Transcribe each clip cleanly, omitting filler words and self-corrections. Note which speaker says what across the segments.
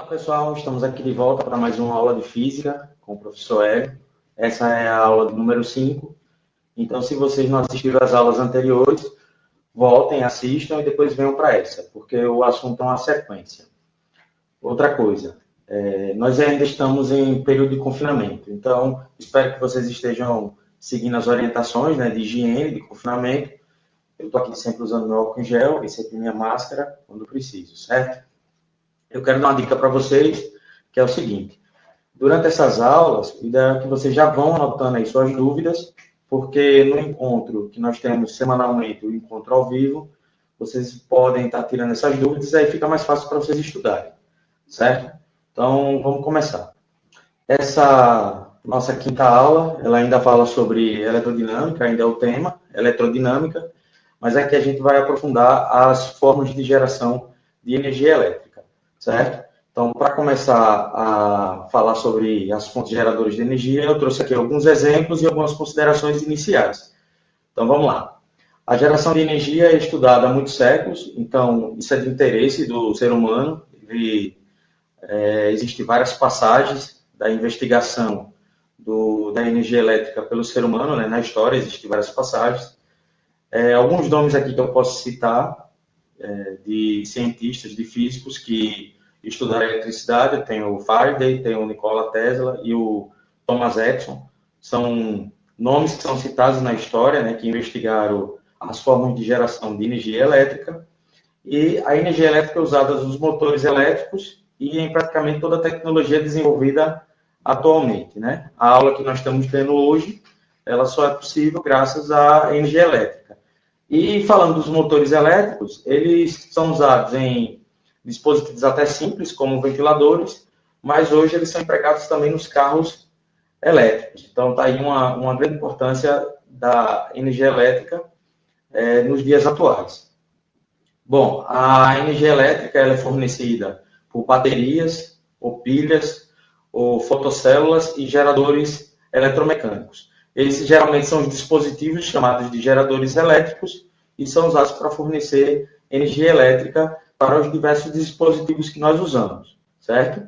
Speaker 1: Pessoal, estamos aqui de volta para mais uma aula de física com o professor Hélio. Essa é a aula número 5. Então, se vocês não assistiram às aulas anteriores, voltem, assistam e depois venham para essa, porque o assunto é uma sequência. Outra coisa, nós ainda estamos em período de confinamento, então espero que vocês estejam seguindo as orientações, né, de higiene, de confinamento. Eu estou aqui sempre usando meu álcool em gel e sempre minha máscara quando preciso, certo? Eu quero dar uma dica para vocês, que é o seguinte: durante essas aulas, a ideia é que vocês já vão anotando aí suas dúvidas, porque no encontro que nós temos semanalmente, o encontro ao vivo, vocês podem estar tirando essas dúvidas, aí fica mais fácil para vocês estudarem, certo? Então, vamos começar. Essa nossa quinta aula, ela ainda fala sobre eletrodinâmica, ainda é o tema, eletrodinâmica, mas aqui a gente vai aprofundar as formas de geração de energia elétrica, certo? Então, para começar a falar sobre as fontes geradoras de energia, eu trouxe aqui alguns exemplos e algumas considerações iniciais. Então, vamos lá. A geração de energia é estudada há muitos séculos, então isso é de interesse do ser humano. Existem várias passagens da investigação da energia elétrica pelo ser humano, né? Na história existem várias passagens. Alguns nomes aqui que eu posso citar, de cientistas, de físicos que estudaram eletricidade, tem o Faraday, tem o Nikola Tesla e o Thomas Edison. São nomes que são citados na história, né, que investigaram as formas de geração de energia elétrica, e a energia elétrica é usada nos motores elétricos e em praticamente toda a tecnologia desenvolvida atualmente, né? A aula que nós estamos tendo hoje, ela só é possível graças à energia elétrica. E falando dos motores elétricos, eles são usados em dispositivos até simples, como ventiladores, mas hoje eles são empregados também nos carros elétricos. Então, está aí uma grande importância da energia elétrica nos dias atuais. Bom, a energia elétrica ela é fornecida por baterias, ou pilhas, ou fotocélulas e geradores eletromecânicos. Esses geralmente são os dispositivos chamados de geradores elétricos e são usados para fornecer energia elétrica para os diversos dispositivos que nós usamos, certo?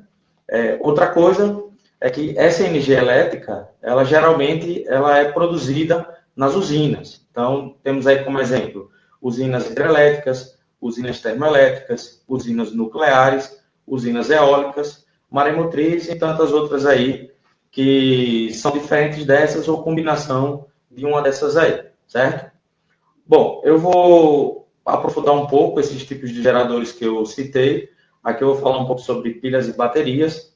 Speaker 1: Outra coisa é que essa energia elétrica, ela geralmente é produzida nas usinas. Então, temos aí como exemplo usinas hidrelétricas, usinas termoelétricas, usinas nucleares, usinas eólicas, maremotriz e tantas outras aí que são diferentes dessas ou combinação de uma dessas aí, certo? Bom, eu vou aprofundar um pouco esses tipos de geradores que eu citei. Aqui eu vou falar um pouco sobre pilhas e baterias.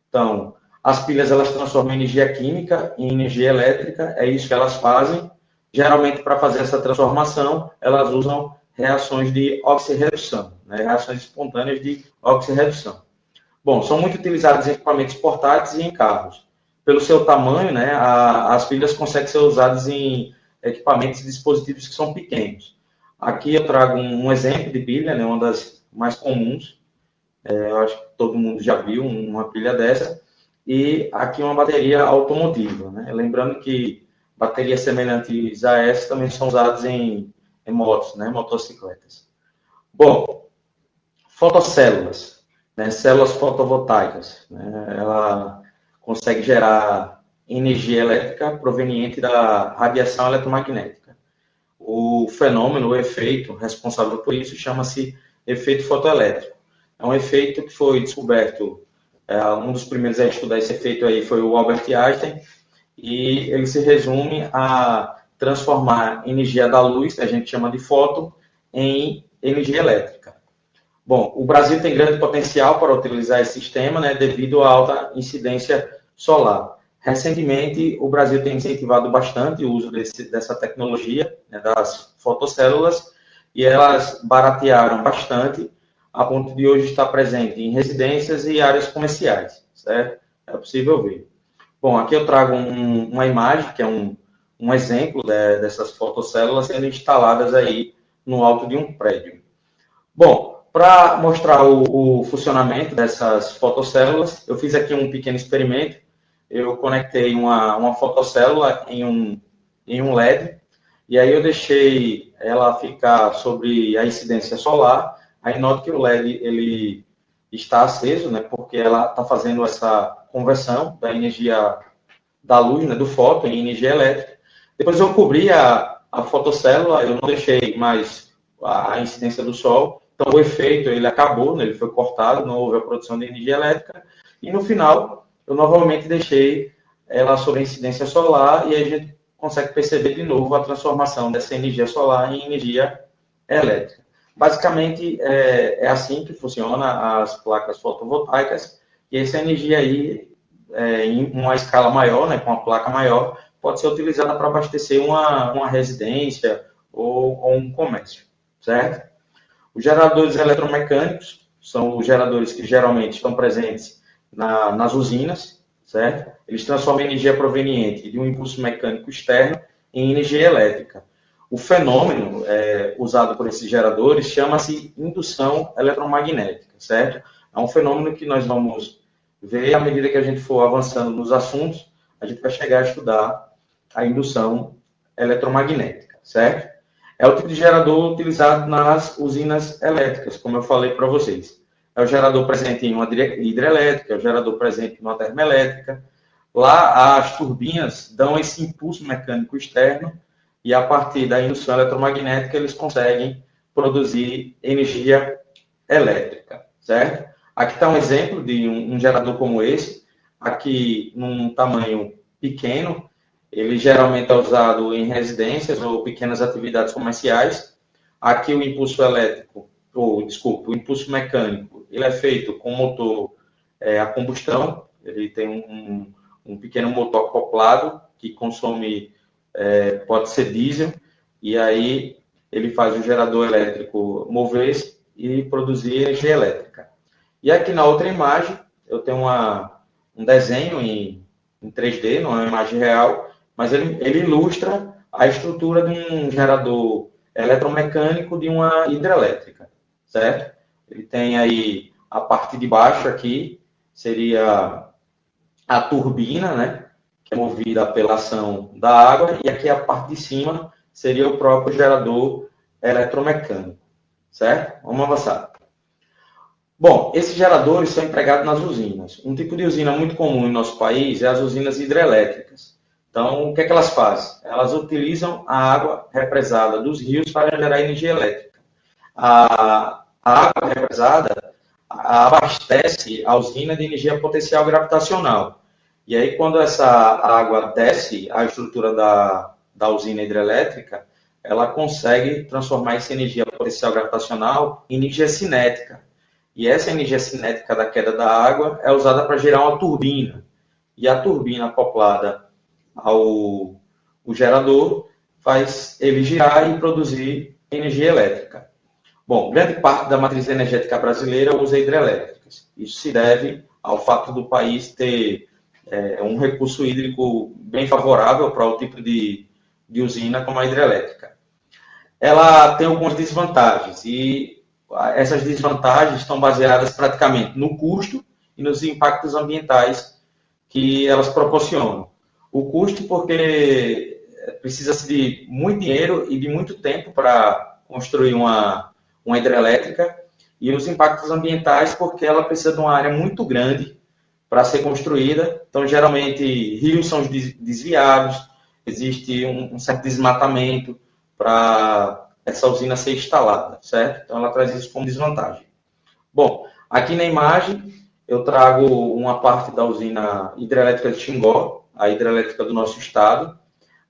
Speaker 1: Então, as pilhas elas transformam energia química em energia elétrica, é isso que elas fazem. Geralmente, para fazer essa transformação, elas usam reações de oxirredução, né? Reações espontâneas de oxirredução. Bom, são muito utilizadas em equipamentos portáteis e em carros. Pelo seu tamanho, né, as pilhas conseguem ser usadas em equipamentos e dispositivos que são pequenos. Aqui eu trago um exemplo de pilha, né, uma das mais comuns. Eu acho que todo mundo já viu uma pilha dessa. E aqui uma bateria automotiva, né? Lembrando que baterias semelhantes a essa também são usadas em motos, né, motocicletas. Bom, fotocélulas, né, células fotovoltaicas, né, ela consegue gerar energia elétrica proveniente da radiação eletromagnética. O fenômeno, o efeito responsável por isso chama-se efeito fotoelétrico. É um efeito que foi descoberto, um dos primeiros a estudar esse efeito aí foi o Albert Einstein, e ele se resume a transformar energia da luz, que a gente chama de fóton, em energia elétrica. Bom, o Brasil tem grande potencial para utilizar esse sistema, né, devido à alta incidência solar. Recentemente, o Brasil tem incentivado bastante o uso dessa tecnologia, né, das fotocélulas, e elas baratearam bastante, a ponto de hoje estar presente em residências e áreas comerciais, certo? É possível ver. Bom, aqui eu trago uma imagem, que é um exemplo dessas fotocélulas sendo instaladas aí no alto de um prédio. Bom, para mostrar o funcionamento dessas fotocélulas, eu fiz aqui um pequeno experimento. Eu conectei uma fotocélula em um LED, e aí eu deixei ela ficar sobre a incidência solar. Aí noto que o LED ele está aceso, né, porque ela está fazendo essa conversão da energia da luz, né, do fóton, em energia elétrica. Depois eu cobri a fotocélula, eu não deixei mais a incidência do sol, então o efeito ele acabou, né, ele foi cortado, não houve a produção de energia elétrica, e no final eu novamente deixei ela sob a incidência solar, e aí a gente consegue perceber de novo a transformação dessa energia solar em energia elétrica. Basicamente, é assim que funciona as placas fotovoltaicas, e essa energia aí, em uma escala maior, né, com uma placa maior, pode ser utilizada para abastecer uma residência ou um comércio, certo? Os geradores eletromecânicos são os geradores que geralmente estão presentes nas usinas, certo? Eles transformam a energia proveniente de um impulso mecânico externo em energia elétrica. O fenômeno usado por esses geradores chama-se indução eletromagnética, certo? É um fenômeno que nós vamos ver à medida que a gente for avançando nos assuntos, a gente vai chegar a estudar a indução eletromagnética, certo? É o tipo de gerador utilizado nas usinas elétricas, como eu falei para vocês. É o gerador presente em uma hidrelétrica, é o gerador presente em uma termoelétrica. Lá, as turbinas dão esse impulso mecânico externo e, a partir da indução eletromagnética, eles conseguem produzir energia elétrica, certo? Aqui está um exemplo de um gerador como esse, aqui num tamanho pequeno. Ele geralmente é usado em residências ou pequenas atividades comerciais. Aqui o impulso elétrico, o impulso mecânico, ele é feito com motor a combustão. Ele tem um pequeno motor acoplado que consome, pode ser diesel, e aí ele faz o gerador elétrico mover-se e produzir energia elétrica. E aqui na outra imagem, eu tenho um desenho em 3D, não é uma imagem real, mas ele ilustra a estrutura de um gerador eletromecânico de uma hidrelétrica, certo? Ele tem aí a parte de baixo aqui, seria a turbina, né? Que é movida pela ação da água, e aqui a parte de cima seria o próprio gerador eletromecânico, certo? Vamos avançar. Bom, esses geradores são empregados nas usinas. Um tipo de usina muito comum no nosso país é as usinas hidrelétricas. Então, o que é que elas fazem? Elas utilizam a água represada dos rios para gerar energia elétrica. A água represada abastece a usina de energia potencial gravitacional. E aí, quando essa água desce a estrutura da usina hidrelétrica, ela consegue transformar essa energia potencial gravitacional em energia cinética. E essa energia cinética da queda da água é usada para gerar uma turbina. E a turbina acoplada ao gerador faz ele girar e produzir energia elétrica. Bom, grande parte da matriz energética brasileira usa hidrelétricas. Isso se deve ao fato do país ter um recurso hídrico bem favorável para o tipo de usina como a hidrelétrica. Ela tem algumas desvantagens e essas desvantagens estão baseadas praticamente no custo e nos impactos ambientais que elas proporcionam. O custo porque precisa-se de muito dinheiro e de muito tempo para construir uma hidrelétrica, e os impactos ambientais porque ela precisa de uma área muito grande para ser construída. Então, geralmente, rios são desviados, existe um certo desmatamento para essa usina ser instalada, certo? Então, ela traz isso como desvantagem. Bom, aqui na imagem, eu trago uma parte da usina hidrelétrica de Xingó, a hidrelétrica do nosso estado.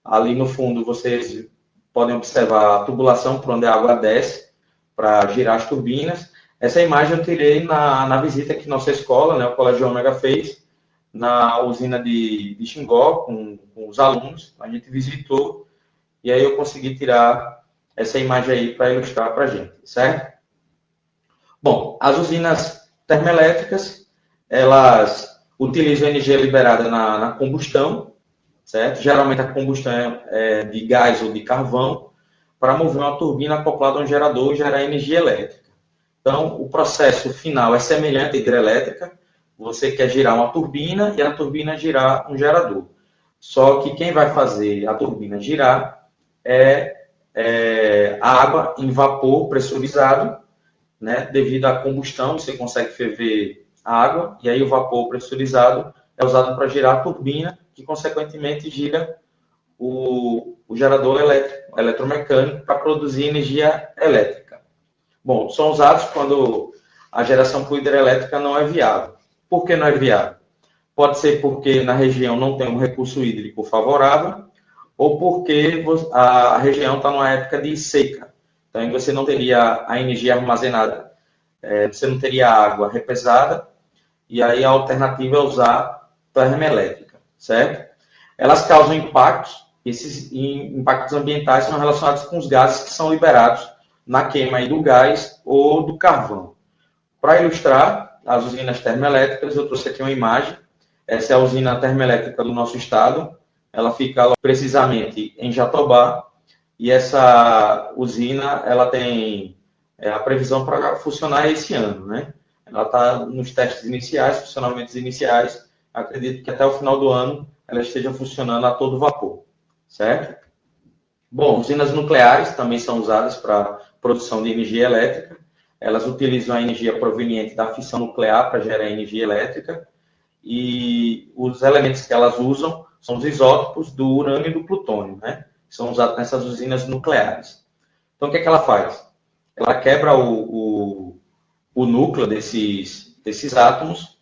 Speaker 1: Ali no fundo, vocês podem observar a tubulação por onde a água desce para girar as turbinas. Essa imagem eu tirei na visita que nossa escola, né, o Colégio Ômega, fez na usina de Xingó com os alunos. A gente visitou e aí eu consegui tirar essa imagem aí para ilustrar para a gente, certo? Bom, as usinas termoelétricas, elas utilizam energia liberada na combustão, certo? Geralmente a combustão é de gás ou de carvão, para mover uma turbina acoplada a um gerador e gerar energia elétrica. Então, o processo final é semelhante à hidrelétrica. Você quer girar uma turbina e a turbina girar um gerador. Só que quem vai fazer a turbina girar é a água em vapor pressurizado, né? Devido à combustão, você consegue ferver a água, e aí o vapor pressurizado é usado para girar a turbina, que consequentemente gira o gerador elétrico, eletromecânico, para produzir energia elétrica. Bom, são usados quando a geração por hidrelétrica não é viável. Por que não é viável? Pode ser porque na região não tem um recurso hídrico favorável, ou porque a região está numa época de seca. Então, você não teria a energia armazenada, você não teria água represada, e aí a alternativa é usar termoelétrica, certo? Elas causam impactos, esses impactos ambientais são relacionados com os gases que são liberados na queima aí do gás ou do carvão. Para ilustrar as usinas termoelétricas, eu trouxe aqui uma imagem. Essa é a usina termoelétrica do nosso estado. Ela fica precisamente em Jatobá. E essa usina ela tem a previsão para funcionar esse ano, né? Ela está nos testes iniciais, funcionamentos iniciais. Acredito que até o final do ano ela esteja funcionando a todo vapor, certo? Bom, usinas nucleares também são usadas para produção de energia elétrica. Elas utilizam a energia proveniente da fissão nuclear para gerar energia elétrica. E os elementos que elas usam são os isótopos do urânio e do plutônio, né? São usados nessas usinas nucleares. Então, o que é que ela faz? Ela quebra o núcleo desses átomos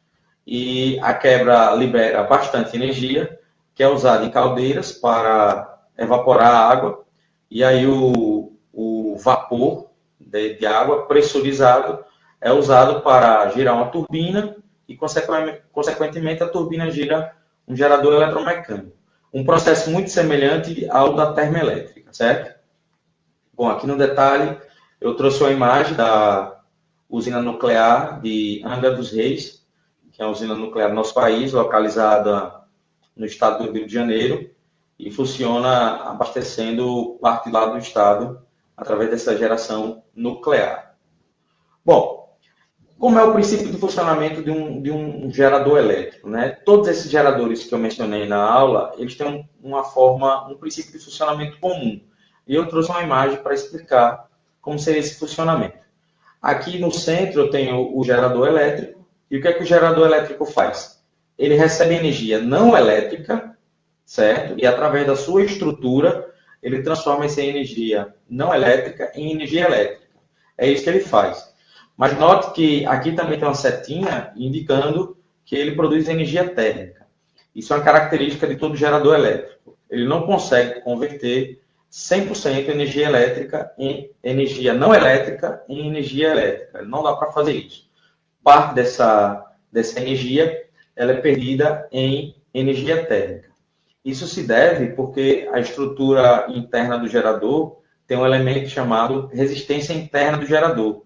Speaker 1: e a quebra libera bastante energia, que é usada em caldeiras para evaporar a água, e aí o vapor de água pressurizado é usado para girar uma turbina e, consequentemente, a turbina gira um gerador eletromecânico. Um processo muito semelhante ao da termoelétrica, certo? Bom, aqui no detalhe, eu trouxe uma imagem da usina nuclear de Angra dos Reis, que é uma usina nuclear do nosso país, localizada no estado do Rio de Janeiro, e funciona abastecendo parte lá do estado através dessa geração nuclear. Bom, como é o princípio de funcionamento de um gerador elétrico, né? Todos esses geradores que eu mencionei na aula, eles têm um princípio de funcionamento comum. E eu trouxe uma imagem para explicar como seria esse funcionamento. Aqui no centro eu tenho o gerador elétrico. E o que é que o gerador elétrico faz? Ele recebe energia não elétrica, certo? E através da sua estrutura, ele transforma essa energia não elétrica em energia elétrica. É isso que ele faz. Mas note que aqui também tem uma setinha indicando que ele produz energia térmica. Isso é uma característica de todo gerador elétrico. Ele não consegue converter 100% energia elétrica em energia não elétrica em energia elétrica. Não dá para fazer isso. Parte dessa energia ela é perdida em energia térmica. Isso se deve porque a estrutura interna do gerador tem um elemento chamado resistência interna do gerador.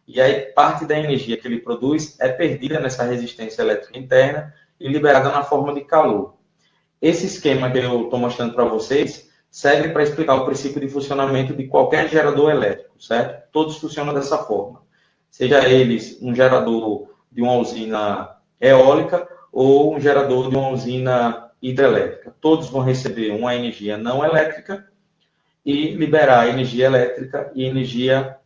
Speaker 1: E aí parte da energia que ele produz é perdida nessa resistência elétrica interna e liberada na forma de calor. Esse esquema que eu estou mostrando para vocês serve para explicar o princípio de funcionamento de qualquer gerador elétrico, certo? Todos funcionam dessa forma. Seja eles um gerador de uma usina eólica ou um gerador de uma usina hidrelétrica. Todos vão receber uma energia não elétrica e liberar energia elétrica e energia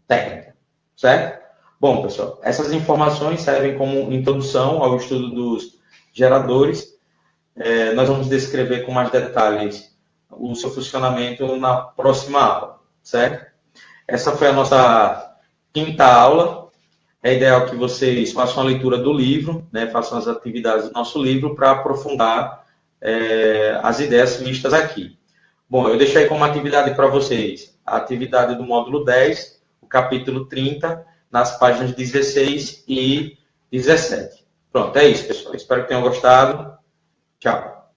Speaker 1: térmica. Certo? Bom, pessoal, essas informações servem como introdução ao estudo dos geradores. Nós vamos descrever com mais detalhes o seu funcionamento na próxima aula, certo? Essa foi a nossa quinta aula. É ideal que vocês façam a leitura do livro, né, façam as atividades do nosso livro para aprofundar as ideias vistas aqui. Bom, eu deixei como atividade para vocês a atividade do módulo 10, capítulo 30, nas páginas 16 e 17. Pronto, é isso, pessoal. Espero que tenham gostado. Tchau.